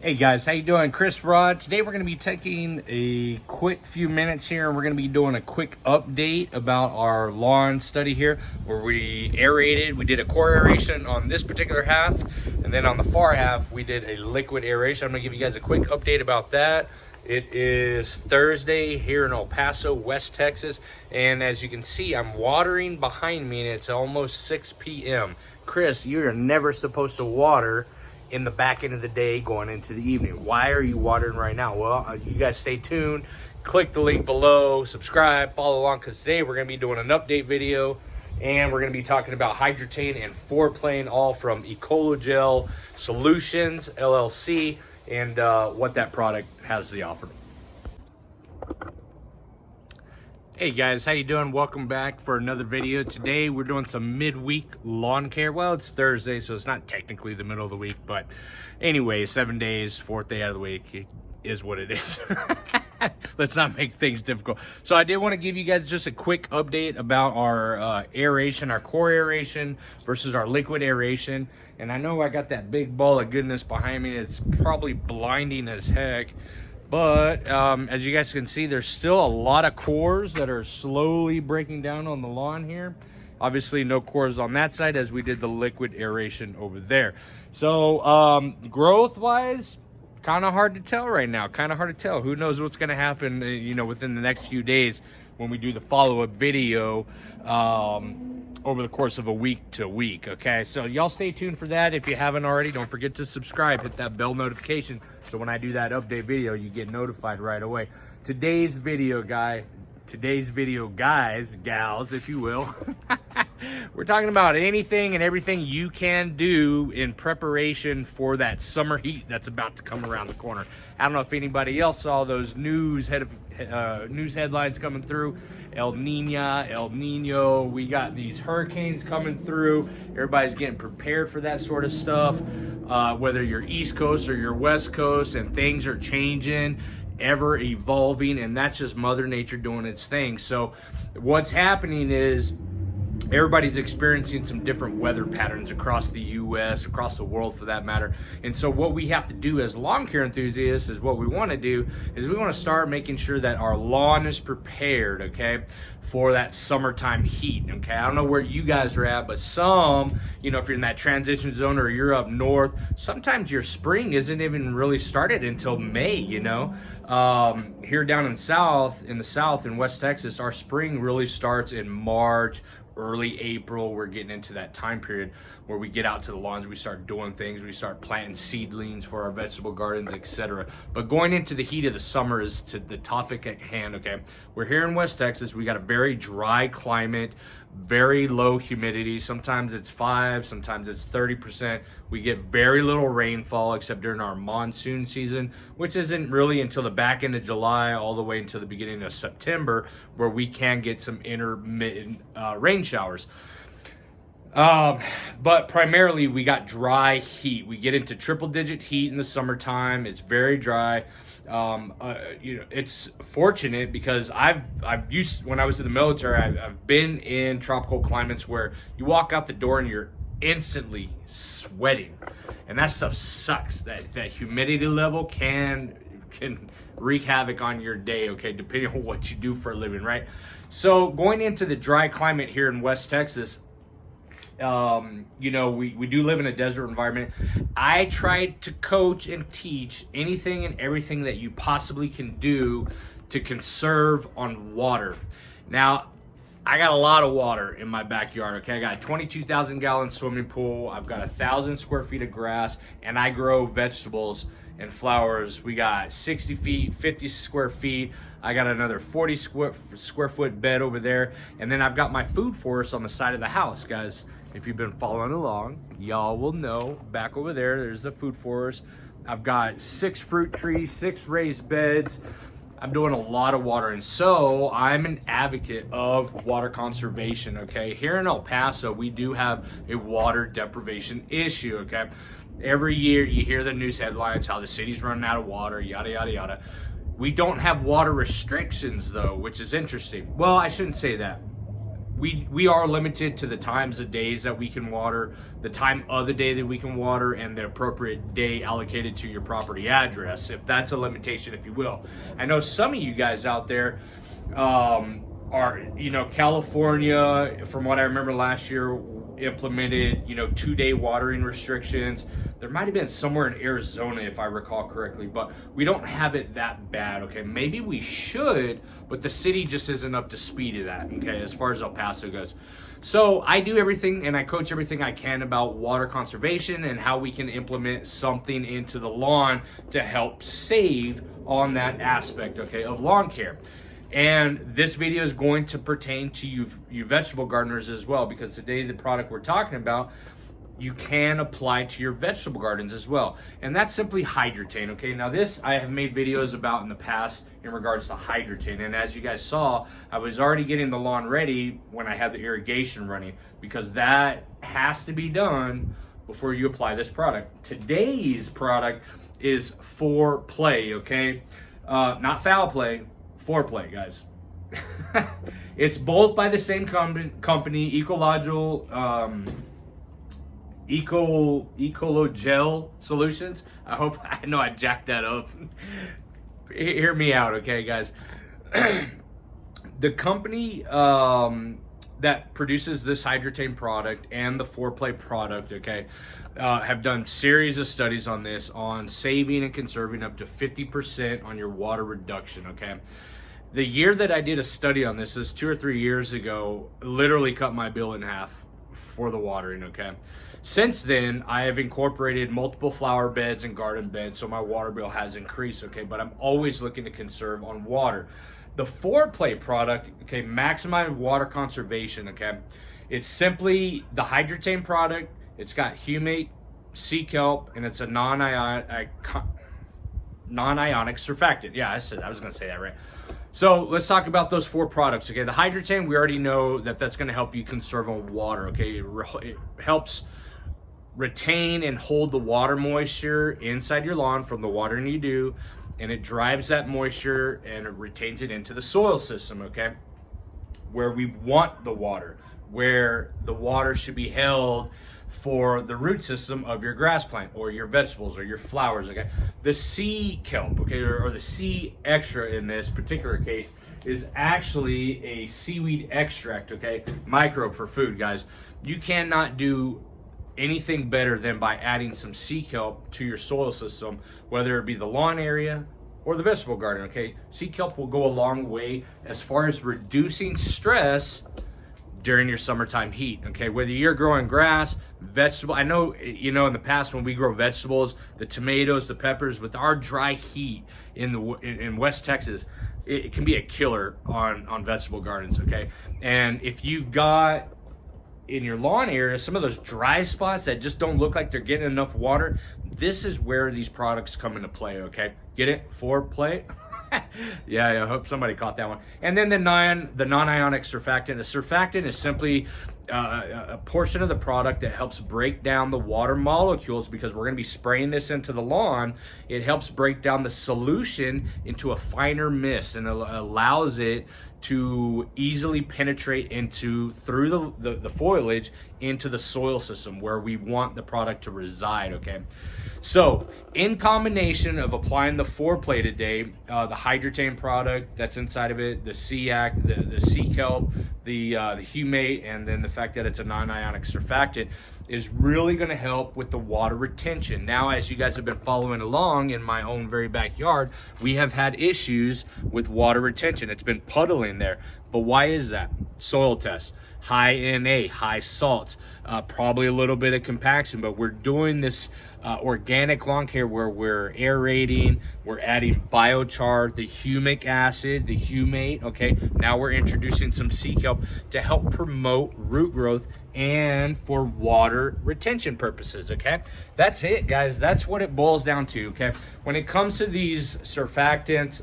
Hey guys, how you doing? Chris Rod. Today we're going to be taking a quick few minutes here and we're going to be doing a quick update about our lawn study here where we aerated. We did a core aeration on this particular half, and then on the far half we did a liquid aeration. I'm going to give you guys a quick update about that. It is Thursday here in El Paso, West Texas, and as you can see, I'm watering behind me and it's almost 6 p.m. Chris, you're never supposed to water in the back end of the day going into the evening. Why are you watering right now? Well, you guys stay tuned, click the link below, subscribe, follow along, because today we're going to be doing an update video and we're going to be talking about Hydretain and FOURPlay, all from Ecologel Solutions LLC, and what that product has to offer. Hey guys, how you doing? Welcome back for another video. Today we're doing some midweek lawn care. Well, it's Thursday, so it's not technically the middle of the week, but anyway, 7 days, fourth day out of the week, it is what it is. Let's not make things difficult. So I did want to give you guys just a quick update about our aeration, our core aeration versus our liquid aeration. And I know I got that big ball of goodness behind me. It's probably blinding as heck. But as you guys can see, there's still a lot of cores that are slowly breaking down on the lawn here. Obviously no cores on that side as we did the liquid aeration over there. So growth wise, kind of hard to tell right now. Kind of hard to tell. Who knows what's going to happen, you know, within the next few days when we do the follow-up video over the course of a week to week. Okay, so y'all stay tuned for that. If you haven't already, don't forget to subscribe, hit that bell notification, so when I do that update video you get notified right away. Today's video guys, gals, if you will, we're talking about anything and everything you can do in preparation for that summer heat that's about to come around the corner. I don't know if anybody else saw those news headlines coming through. El Nino, we got these hurricanes coming through. Everybody's getting prepared for that sort of stuff, whether you're East Coast or you're West Coast, and things are changing, ever evolving, and that's just Mother Nature doing its thing. So what's happening is everybody's experiencing some different weather patterns across the U.S., across the world for that matter. And so what we have to do as lawn care enthusiasts is what we want to do is we want to start making sure that our lawn is prepared, okay, for that summertime heat, okay? I don't know where you guys are at, but some, you know, if you're in that transition zone or you're up north, sometimes your spring isn't even really started until May, you know? Here down in the south in West Texas, our spring really starts in March, early April. We're getting into that time period where we get out to the lawns, we start doing things, we start planting seedlings for our vegetable gardens, etc. But going into the heat of the summer is to the topic at hand, okay? We're here in West Texas. We got a very dry climate, very low humidity. Sometimes it's 5, sometimes it's 30%. We get very little rainfall except during our monsoon season, which isn't really until the back end of July all the way until the beginning of September, where we can get some intermittent rain showers. But primarily we got dry heat. We get into triple digit heat in the summertime. It's very dry. You know, it's fortunate because I've used, when I was in the military, I've been in tropical climates where you walk out the door and you're instantly sweating, and that stuff sucks. That humidity level can wreak havoc on your day, okay, depending on what you do for a living, right? So going into the dry climate here in West Texas, you know, we do live in a desert environment. I try to coach and teach anything and everything that you possibly can do to conserve on water. Now, I got a lot of water in my backyard, okay? I got a 22,000 gallon swimming pool. I've got 1,000 square feet of grass, and I grow vegetables and flowers. We got 60 feet, 50 square feet. I got another 40 square foot bed over there. And then I've got my food forest on the side of the house, guys. If you've been following along, y'all will know back over there's the food forest. I've got 6 fruit trees, 6 raised beds. I'm doing a lot of watering, so I'm an advocate of water conservation, okay? Here in El Paso, we do have a water deprivation issue, okay? Every year you hear the news headlines, how the city's running out of water, yada, yada, yada. We don't have water restrictions though, which is interesting. Well, I shouldn't say that. we are limited to the times of days that we can water, the time of the day that we can water, and the appropriate day allocated to your property address, if that's a limitation, if you will. I know some of you guys out there are, you know, California, from what I remember last year, implemented, you know, 2-day watering restrictions. There might have been somewhere in Arizona, if I recall correctly, but we don't have it that bad, okay? Maybe we should, but the city just isn't up to speed of that, okay, as far as El Paso goes. So I do everything and I coach everything I can about water conservation and how we can implement something into the lawn to help save on that aspect, okay, of lawn care. And this video is going to pertain to you vegetable gardeners as well, because today the product we're talking about, you can apply to your vegetable gardens as well. And that's simply Hydretain, okay? Now this I have made videos about in the past in regards to Hydretain. And as you guys saw, I was already getting the lawn ready when I had the irrigation running, because that has to be done before you apply this product. Today's product is FOURPlay, okay? Not foul play, FOURPlay, guys. It's both by the same company, Ecologel Solutions. I know I jacked that up. Hear me out, okay, guys. The company that produces this Hydretain product and the FOURPlay product, okay, have done series of studies on this, on saving and conserving up to 50% on your water reduction, okay? The year that I did a study on this is 2 or 3 years ago, literally cut my bill in half for the watering, okay? Since then, I have incorporated multiple flower beds and garden beds, so my water bill has increased, okay? But I'm always looking to conserve on water. The FOURPlay product, okay, maximize water conservation, okay? It's simply the Hydretain product. It's got Humate, sea kelp, and it's a non-ionic surfactant. Yeah, I was gonna say that right. So let's talk about those 4 products, okay? The Hydretain, we already know that that's gonna help you conserve on water, okay? It helps retain and hold the water moisture inside your lawn from the watering you do, and it drives that moisture and it retains it into the soil system, okay? Where we want the water, where the water should be held for the root system of your grass plant or your vegetables or your flowers, okay? The sea kelp, okay, or the sea extra in this particular case is actually a seaweed extract, okay? Microbe for food, guys. You cannot do anything better than by adding some sea kelp to your soil system, whether it be the lawn area or the vegetable garden, okay? Sea kelp will go a long way as far as reducing stress during your summertime heat, okay? Whether you're growing grass, vegetable, I know, you know, in the past when we grow vegetables, the tomatoes, the peppers, with our dry heat in West Texas, it can be a killer on vegetable gardens, okay? And if you've got in your lawn area some of those dry spots that just don't look like they're getting enough water, this is where these products come into play, okay? Get it? FOURPlay? Yeah, I hope somebody caught that one. And then the non-ionic surfactant. A surfactant is simply a portion of the product that helps break down the water molecules, because we're going to be spraying this into the lawn. It helps break down the solution into a finer mist, and it allows it to easily penetrate through the foliage into the soil system where we want the product to reside, okay? So in combination of applying the FOURPlay today, the Hydretain product that's inside of it, the the sea kelp, the Humate, and then the fact that it's a non-ionic surfactant, is really going to help with the water retention. Now, as you guys have been following along in my own very backyard, we have had issues with water retention. It's been puddling there. But why is that? Soil tests, high Na, high salts, probably a little bit of compaction, but we're doing this organic lawn care where we're aerating, we're adding biochar, the humic acid, the Humate, okay? Now we're introducing some sea kelp to help promote root growth and for water retention purposes, okay? That's it, guys. That's what it boils down to, okay? When it comes to these surfactants,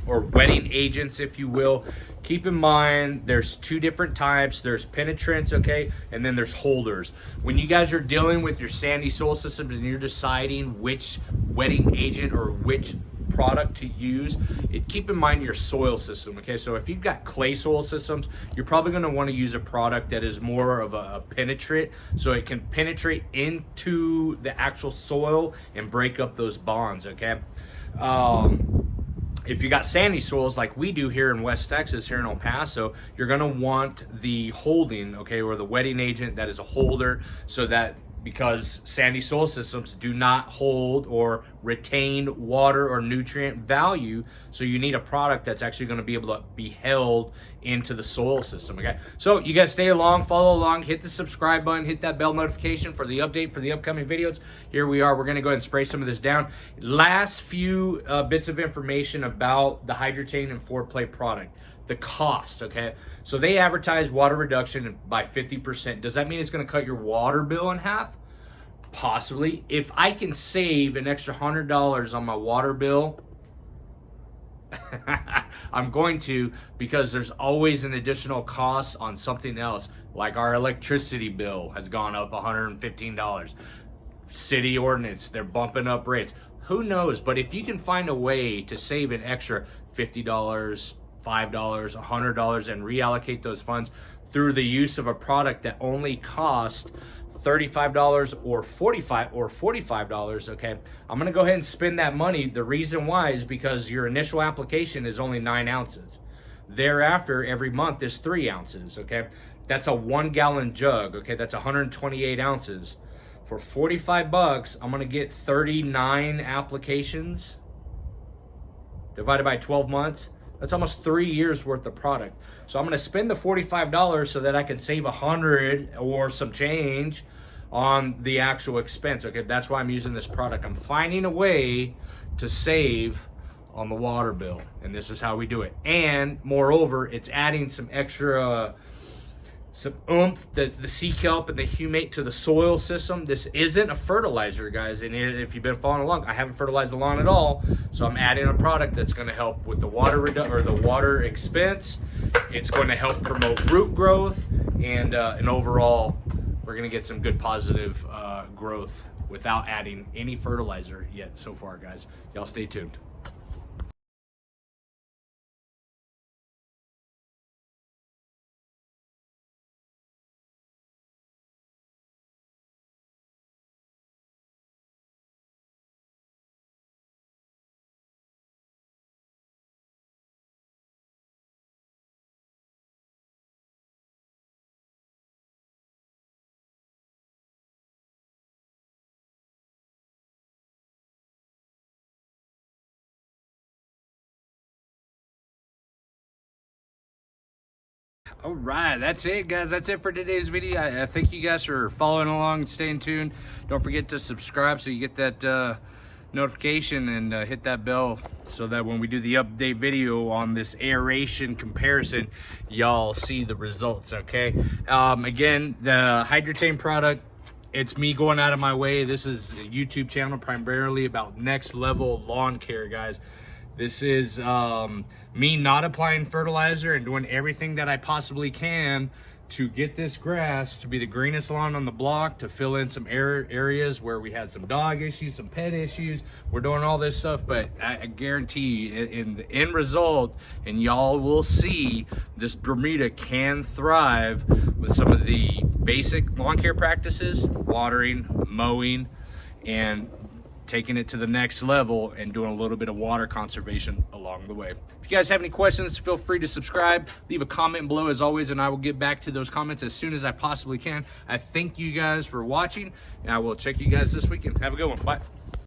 or wetting agents, if you will, keep in mind there's 2 different types. There's penetrants, okay, and then there's holders. When you guys are dealing with your sandy soil systems and you're deciding which wetting agent or which product to use, keep in mind your soil system, okay? So if you've got clay soil systems, you're probably gonna wanna use a product that is more of a penetrate, so it can penetrate into the actual soil and break up those bonds, okay? If you got sandy soils like we do here in West Texas, here in El Paso, you're gonna want the holding, okay, or the wetting agent that is a holder, so that because sandy soil systems do not hold or retain water or nutrient value, so you need a product that's actually going to be able to be held into the soil system, okay? So you guys stay along, follow along, hit the subscribe button, hit that bell notification for the update for the upcoming videos. Here we are, we're going to go ahead and spray some of this down. Last few bits of information about the Hydretain and FOURPlay product. The cost, okay? So they advertise water reduction by 50%. Does that mean it's gonna cut your water bill in half? Possibly. If I can save an extra $100 on my water bill, I'm going to, because there's always an additional cost on something else. Like our electricity bill has gone up $115. City ordinance, they're bumping up rates. Who knows? But if you can find a way to save an extra $50, $5, $100 and reallocate those funds through the use of a product that only costs $35 or $45, okay, I'm gonna go ahead and spend that money. The reason why is because your initial application is only 9 ounces. Thereafter, every month is 3 ounces, okay? That's a 1 gallon jug, okay? That's 128 ounces. For 45 bucks, I'm gonna get 39 applications divided by 12 months. That's almost 3 years worth of product. So I'm gonna spend the $45 so that I can save 100 or some change on the actual expense, okay? That's why I'm using this product. I'm finding a way to save on the water bill, and this is how we do it. And moreover, it's adding some extra, some oomph, the sea kelp and the humate to the soil system. This isn't a fertilizer, guys, and if you've been following along, I haven't fertilized the lawn at all, so I'm adding a product that's going to help with the water or the water expense. It's going to help promote root growth, and overall, we're going to get some good positive growth without adding any fertilizer yet so far, guys. Y'all stay tuned. All right, that's it, guys. That's it for today's video. I thank you guys for following along and staying tuned. Don't forget to subscribe so you get that notification, and hit that bell so that when we do the update video on this aeration comparison, y'all see the results, okay? Again, the Hydretain product, it's me going out of my way. This is a YouTube channel primarily about next level lawn care, guys. This is me not applying fertilizer and doing everything that I possibly can to get this grass to be the greenest lawn on the block, to fill in some areas where we had some dog issues, some pet issues. We're doing all this stuff, but I guarantee you, in the end result, and y'all will see, this Bermuda can thrive with some of the basic lawn care practices, watering, mowing, and taking it to the next level and doing a little bit of water conservation along the way. If you guys have any questions, feel free to subscribe, leave a comment below as always, and I will get back to those comments as soon as I possibly can. I thank you guys for watching, and I will check you guys this weekend. Have a good one. Bye.